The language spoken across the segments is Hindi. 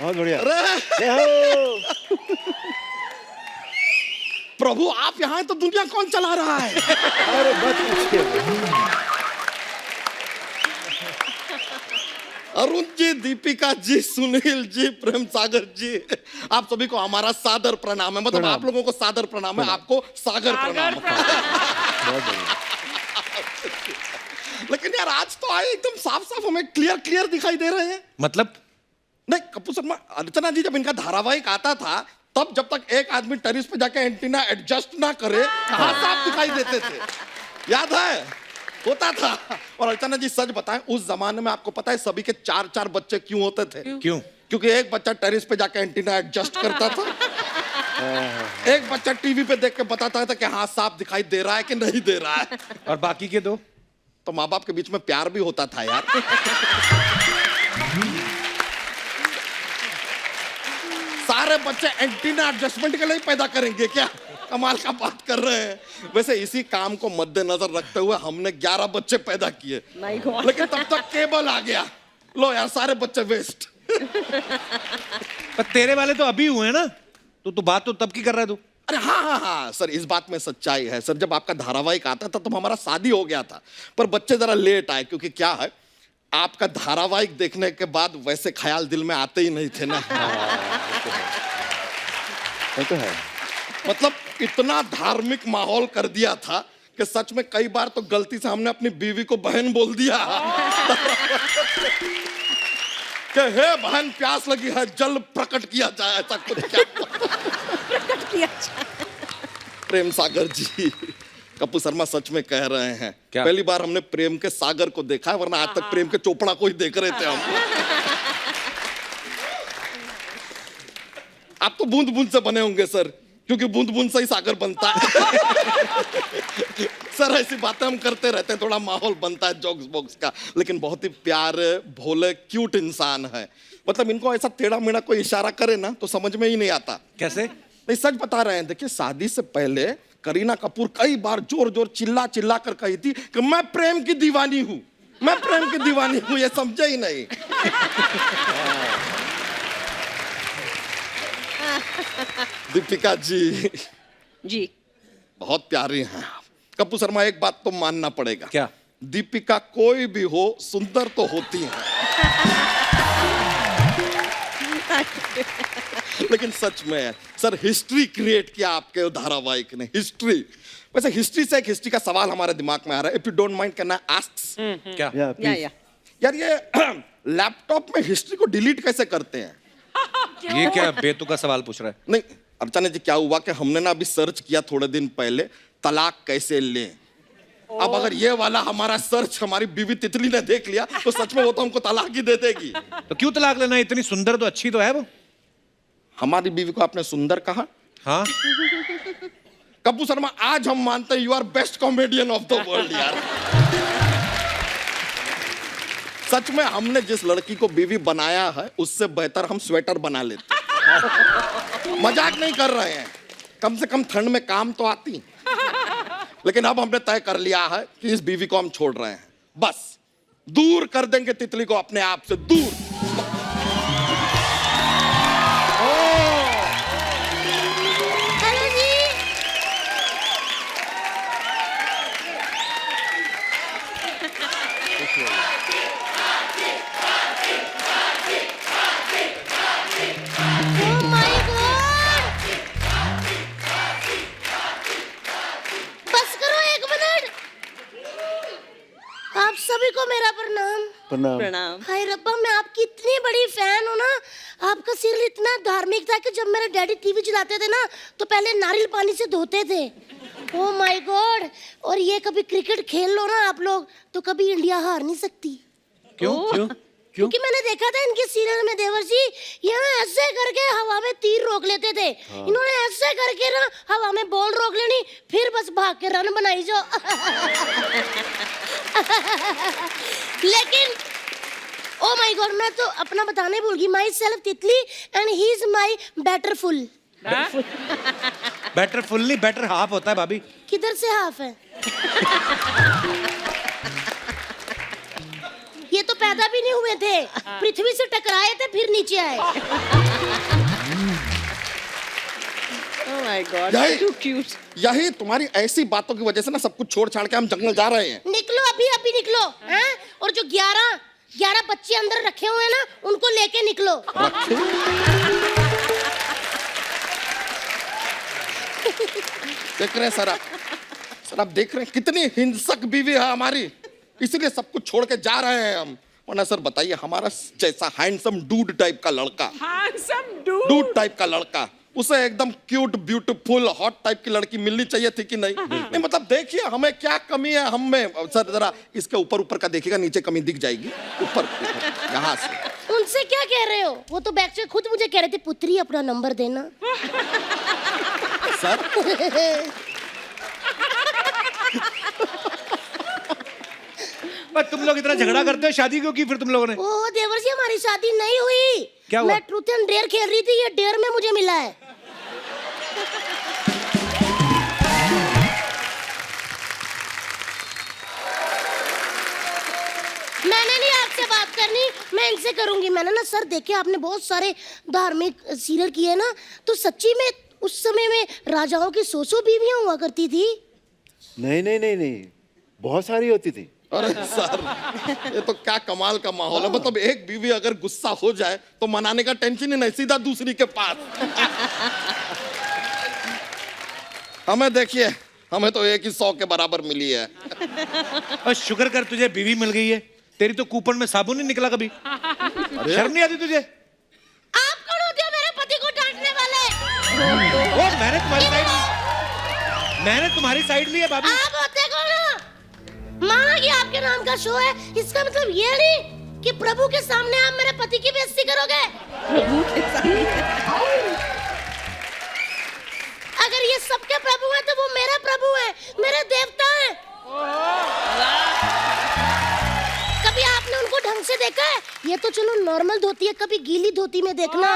बहुत बढ़िया। प्रभु आप यहाँ हैं तो दुनिया कौन चला रहा है? अरे बस पूछिए। अरुण जी, दीपिका जी, सुनील जी, प्रेम सागर जी, आप सभी को हमारा सादर प्रणाम है। मतलब आप लोगों को सादर प्रणाम है, आपको सागर प्रणाम है। बहुत बढ़िया। लेकिन यार आज तो आए एकदम साफ साफ हमें क्लियर दिखाई दे रहे हैं। मतलब नहीं कपूर शर्मा, अर्चना जी जब इनका धारावाहिक आता था तब जब तक एक आदमी टेरिस पे जाके एंटीना एडजस्ट ना करे कहाँ साफ दिखाई देते थे, याद है? होता था। और अर्चना जी सच बताएं, उस जमाने में आपको पता है सभी के 4-4 बच्चे क्यों होते थे? क्यों? क्योंकि एक बच्चा टेरिस पे जाके एंटीना एडजस्ट करता था, एक बच्चा टीवी पे देख के बताता था कि हाँ साफ दिखाई दे रहा है कि नहीं दे रहा है। और बाकी के दो? तो माँ बाप के बीच में प्यार भी होता था यार। सारे बच्चे एंटीना एडजस्टमेंट के लिए पैदा करेंगे क्या? कमाल का बात कर रहे हैं। वैसे इसी काम को मद्देनजर रखते हुए हमने 11 बच्चे पैदा किए, लेकिन तब तक केबल आ गया। लो यार सारे बच्चे वेस्ट। पर तेरे वाले तो अभी हुए ना, तो बात तो तब की कर रहा है तू। अरे हाँ सर, इस बात में सच्चाई है सर। जब आपका धारावाहिक आता था तब हमारा शादी हो गया था, पर बच्चे जरा लेट आए। क्योंकि क्या है, आपका धारावाहिक देखने के बाद वैसे ख्याल दिल में आते ही नहीं थे ना। वो तो है। मतलब इतना धार्मिक माहौल कर दिया था कि सच में कई बार तो गलती से हमने अपनी बीवी को बहन बोल दिया कि हे बहन प्यास लगी है, जल प्रकट किया जाए, ऐसा कुछ क्या? प्रकट किया जाए। प्रेम सागर जी, कपूर शर्मा सच में कह रहे हैं। क्या? पहली बार हमने प्रेम के सागर को देखा है, वरना आज तक प्रेम के चोपड़ा को ही देख रहे थे हम। आप तो बूंद बूंद से बने होंगे सर, क्योंकि बूंद बूंद से ही सागर बनता है। सर ऐसी बातें हम करते रहते हैं, थोड़ा माहौल बनता है जोक्स बॉक्स का। लेकिन बहुत ही प्यारे भोले क्यूट इंसान है। मतलब इनको ऐसा टेढ़ा मेढ़ा कोई इशारा करे ना तो समझ में ही नहीं आता। कैसे? नहीं सच बता रहे हैं। देखिए शादी से पहले करीना कपूर कई बार जोर जोर चिल्ला चिल्ला कर कही थी कि मैं प्रेम की दीवानी हूं, मैं प्रेम की दीवानी हूं। ये समझे ही नहीं। दीपिका जी जी बहुत प्यारी हैं आप। कपूर शर्मा एक बात तो मानना पड़ेगा। क्या? दीपिका कोई भी हो सुंदर तो होती है। लेकिन सच में सर हिस्ट्री क्रिएट किया आपके धारावाहिक ने, हिस्ट्री। वैसे हिस्ट्री से एक हिस्ट्री का सवाल हमारे दिमाग में आ रहा है। If you don't mind, can I ask? क्या? या यार ये लैपटॉप में हिस्ट्री को डिलीट कैसे करते हैं? ये क्या बेतुका सवाल पूछ रहा है? नहीं अर्चना जी, क्या हुआ कि हमने ना अभी सर्च किया थोड़े दिन पहले, तलाक कैसे लें। अब अगर ये वाला हमारा सर्च हमारी बीवी तितली ने देख लिया तो सच में वो तो हमको तलाक ही दे देगी। तो क्यों तलाक लेना? इतनी सुंदर तो अच्छी तो है वो। हमारी बीवी को आपने सुंदर कहा? हाँ। कपूर शर्मा आज हम मानते हैं you are best comedian of the world यार। सच में हमने जिस लड़की को बीवी बनाया है उससे बेहतर हम स्वेटर बना लेते। मजाक नहीं कर रहे हैं, कम से कम ठंड में काम तो आती। लेकिन अब हमने तय कर लिया है कि इस बीवी को हम छोड़ रहे हैं, बस दूर कर देंगे तितली को अपने आप से दूर। हेलो जी। Oh my God! बस करो 1 मिनट। आप सभी को मेरा प्रणाम। प्रणाम। हाय रब्बा, मैं आपकी इतनी बड़ी फैन हूँ ना। आपका सीरियल इतना धार्मिक था कि जब मेरे डैडी टीवी चलाते थे ना तो पहले नारियल पानी से धोते थे। Oh my God. और ये कभी क्रिकेट खेल लो ना आप लोग तो कभी इंडिया हार नहीं सकती। क्यों? क्यों? क्योंकि मैंने देखा था इनके सीरियल में देवर जी, यहाँ ऐसे करके हवा में तीर रोक लेते थे। इन्होंने ऐसे करके ना हवा में बॉल रोक लेनी, फिर बस भाग के रन बनाई जो। लेकिन ओ माय गॉड, मैं तो अपना बताने भूल गई। माई सेल्फ तितली and he is my better full. Better full नहीं, बेटर हाफ होता है भाभी। किधर से हाफ है? ये तो पैदा भी नहीं हुए थे, पृथ्वी से टकराए थे फिर नीचे आए। Oh my God, यही too cute. यही तुम्हारी ऐसी बातों की वजह से ना सब कुछ छोड़ छाड़ के हम जंगल जा रहे हैं। निकलो अभी अभी निकलो, हैं? और जो 11 बच्चे अंदर रखे हुए हैं ना, उनको लेके निकलो। देख रहे हैं सर आप देख रहे हैं कितनी हिंसक बीवी है हमारी, इसीलिए सब कुछ छोड़ के जा रहे हैं हम। वरना सर बताइए, हमारा जैसा हैंडसम डूड टाइप का लड़का, डूड टाइप का लड़का, उसे एकदम क्यूट ब्यूटीफुल हॉट टाइप की लड़की मिलनी चाहिए थी कि नहीं? नहीं मतलब देखिए हमें क्या कमी है हम में। सर जरा इसके ऊपर ऊपर का देखिएगा, नीचे कमी दिख जाएगी। ऊपर यहाँ से। उनसे क्या कह रहे हो? वो तो बैक से खुद मुझे कह रहे थे, पुत्री अपना नंबर देना। सर पर तुम लोग इतना झगड़ा करते हो, शादी क्यों की फिर तुम लोगों ने? ओ देवर जी, हमारी शादी नहीं हुई। क्या हुआ? मैं ट्रूथ एंड डेयर खेल रही थी, ये डेयर में मुझे मिला है। मैंने नहीं आपसे बात करनी, मैं इनसे करूंगी। मैंने ना सर देखे, आपने बहुत सारे धार्मिक सीरियल किए ना, तो सच्ची में उस समय में राजाओं की 100 बीवियां हुआ करती थी। नहीं, बहुत सारी होती थी। अरे सर, ये तो क्या कमाल का माहौल है। मतलब एक बीवी अगर गुस्सा हो जाए तो मनाने का टेंशन ही नहीं, सीधा दूसरी के पास। हमें देखिए, हमें तो एक ही 100 के बराबर मिली है। और शुक्र कर तुझे बीवी मिल गई है, तेरी तो कूपन में साबुन नहीं निकला कभी। शर्म नहीं आती तुझे? आप कौन होते हो मेरे पति को डांटने वाले? ओ, मैंने तुम्हारी साइड ली है भाभी। आप होते कौन हो? माना कि आपके नाम का शो है, इसका मतलब ये नहीं कि प्रभु के सामने आप मेरे पति की बेइज्जती करोगे। अगर ये सबके प्रभु हैं तो वो मेरे प्रभु हैं, मेरे देवता हैं। कभी आपने उनको ढंग से देखा है? ये तो चलो नॉर्मल धोती है, कभी गीली धोती में देखना।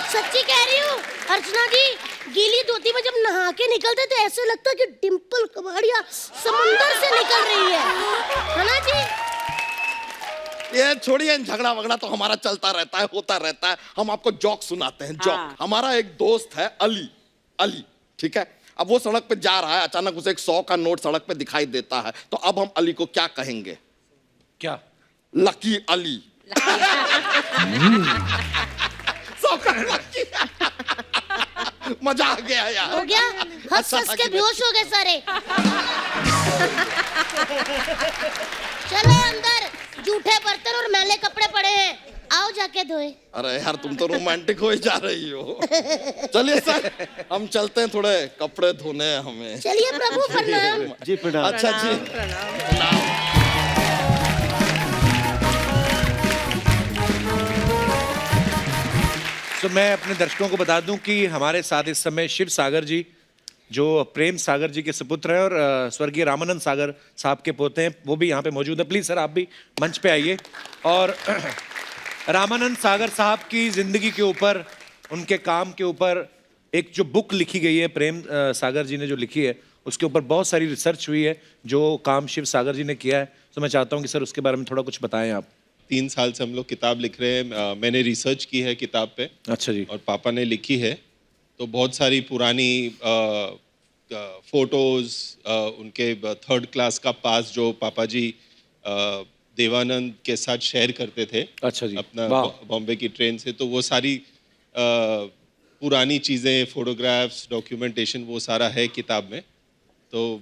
सच्ची कह रही हूँ अर्चना जी, गीली धोती में जब नहा के निकलते तो ऐसे लगता है कि डिंपल कबाड़िया समुंदर से निकल रही है ना जी? ये छोड़िए, झगड़ा वगड़ा तो हमारा चलता रहता है, होता रहता है। हम आपको जोक सुनाते हैं, जोक। हमारा एक दोस्त है अली, ठीक है? अब वो सड़क पे जा रहा है, अचानक उसे एक 100 का नोट सड़क पे दिखाई देता है, तो अब हम अली को क्या कहेंगे? क्या? लकी अली। 100 का लकी। मजा आ गया यार। हो गया? हंस हंस के बेहोश हो गए सारे। चलो अंदर, जूठे बर्तन और मैले कपड़े पड़े हैं, आओ जाके धोए। अरे यार, तुम तो रोमांटिक हो जा रही हो। चलिए सर, हम चलते हैं, थोड़े कपड़े धोने हैं हमें। चलिए प्रभु, प्रणाम। जी प्रणाम। अच्छा जी, प्रणाम। तो मैं अपने दर्शकों को बता दूं कि हमारे साथ इस समय शिव सागर जी, जो प्रेम सागर जी के सुपुत्र हैं और स्वर्गीय रामानंद सागर साहब के पोते हैं, वो भी यहाँ पे मौजूद है। प्लीज सर आप भी मंच पे आइए। और रामानंद सागर साहब की जिंदगी के ऊपर, उनके काम के ऊपर एक जो बुक लिखी गई है, प्रेम सागर जी ने जो लिखी है, उसके ऊपर बहुत सारी रिसर्च हुई है, जो काम शिव सागर जी ने किया है। तो मैं चाहता हूँ कि सर उसके बारे में थोड़ा कुछ बताएं आप। 3 साल से हम लोग किताब लिख रहे हैं। मैंने रिसर्च की है किताब पे। अच्छा जी। और पापा ने लिखी है, तो बहुत सारी पुरानी फोटोज, उनके 3rd क्लास का पास जो पापा जी देवानंद के साथ शेयर करते थे। अच्छा जी। अपना बॉम्बे की ट्रेन से, तो वो सारी पुरानी चीज़ें, फोटोग्राफ्स, डॉक्यूमेंटेशन, वो सारा है किताब में। तो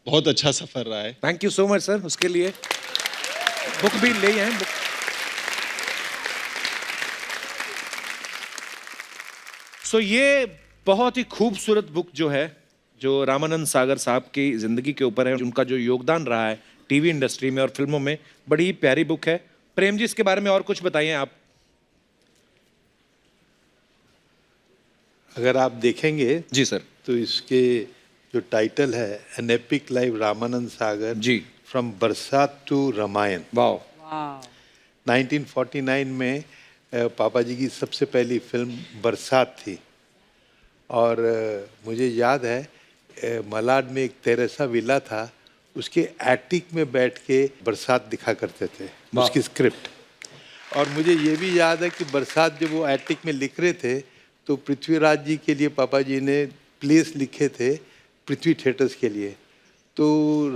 बहुत अच्छा सफ़र रहा है। Thank you so much sir उसके लिए। बुक भी ले आए बुक। सो ये बहुत ही खूबसूरत बुक जो है, जो रामानंद सागर साहब की जिंदगी के ऊपर है, उनका जो योगदान रहा है टीवी इंडस्ट्री में और फिल्मों में, बड़ी ही प्यारी बुक है। प्रेम जी इसके बारे में और कुछ बताइए आप। अगर आप देखेंगे जी सर, तो इसके जो टाइटल है, an epic life Ramanand Sagar ji, from Barsaat to Ramayan. वाह। 1949 में पापा जी की सबसे पहली फिल्म बरसात थी। और मुझे याद है मलाड में एक तेरेसा विला था, उसके एटिक में बैठ के बरसात दिखा करते थे, उसकी स्क्रिप्ट। और मुझे ये भी याद है कि बरसात जब वो एटिक में लिख रहे थे तो पृथ्वीराज जी के लिए पापा जी ने प्लेस लिखे थे पृथ्वी थिएटर्स के लिए। तो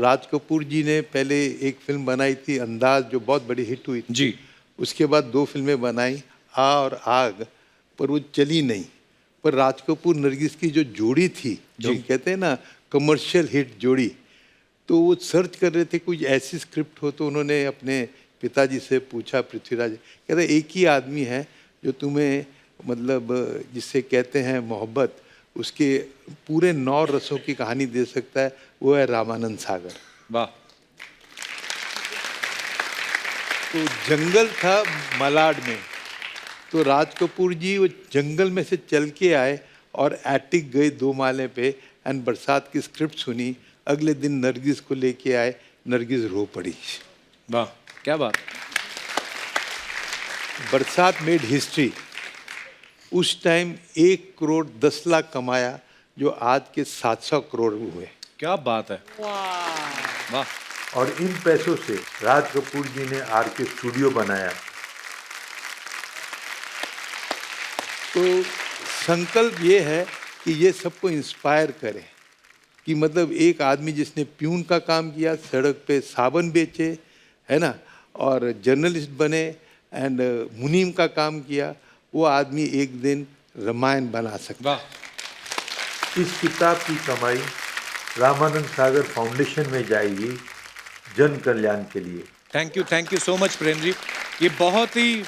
राज कपूर जी ने पहले एक फिल्म बनाई थी अंदाज, जो बहुत बड़ी हिट हुई थी जी। उसके बाद 2 फिल्में बनाई, आ और आग, पर वो चली नहीं। पर राज कपूर नरगिस की जो जोड़ी थी, जो हम कहते हैं ना कमर्शियल हिट जोड़ी, तो वो सर्च कर रहे थे कुछ ऐसी स्क्रिप्ट हो। तो उन्होंने अपने पिताजी से पूछा, पृथ्वीराज, कहते एक ही आदमी है जो तुम्हें मतलब जिससे कहते हैं मोहब्बत, उसके पूरे 9 रसों की कहानी दे सकता है, वो है रामानंद सागर। वाह। तो जंगल था मलाड में, तो राज कपूर जी वो जंगल में से चल के आए और एटिक गए 2 माले पे एंड बरसात की स्क्रिप्ट सुनी। अगले दिन नरगिस को लेके आए, नरगिस रो पड़ी। वाह, क्या बात। बरसात मेड हिस्ट्री। उस टाइम 1 करोड़ 10 लाख कमाया, जो आज के 700 करोड़ हुए। क्या बात है। वाह। और इन पैसों से राज कपूर जी ने आर के स्टूडियो बनाया। तो संकल्प ये है कि ये सबको इंस्पायर करे, कि मतलब एक आदमी जिसने प्यून का काम किया, सड़क पे साबन बेचे, है ना, और जर्नलिस्ट बने एंड मुनीम का काम किया, वो आदमी एक दिन रामायण बना सकता। वाह। इस किताब की कमाई रामानंद सागर फाउंडेशन में जाएगी, जन कल्याण के लिए। Thank you so much Prem ji. ये बहुत ही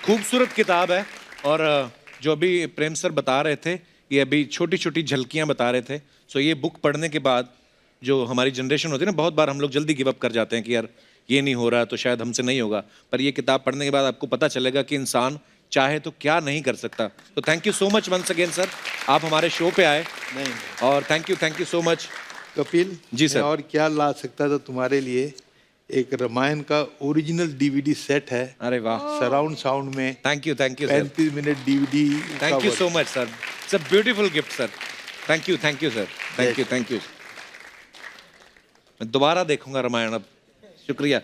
खूबसूरत किताब है। और जो अभी प्रेम सर बता रहे थे, ये अभी छोटी छोटी झलकियां बता रहे थे। सो ये बुक पढ़ने के बाद जो हमारी जनरेशन होती है ना, बहुत बार हम लोग जल्दी गिव अप कर जाते हैं कि यार ये नहीं हो रहा तो शायद हमसे नहीं होगा। पर ये किताब पढ़ने के बाद आपको पता चलेगा कि इंसान चाहे तो क्या नहीं कर सकता। तो thank you so much once again sir, आप हमारे शो पे आए। नहीं, और thank you so much Kapil ji sir. मैं और क्या ला सकता था तुम्हारे लिए। एक रामायण का ओरिजिनल डीवीडी सेट है। अरे वाह। सराउंड साउंड में। Thank you sir. 35 minute DVD. Thank you so much sir. It's a beautiful gift sir. Thank you sir. Thank you. मैं दोबारा देखूंगा रामायण अब। शुक्रिया।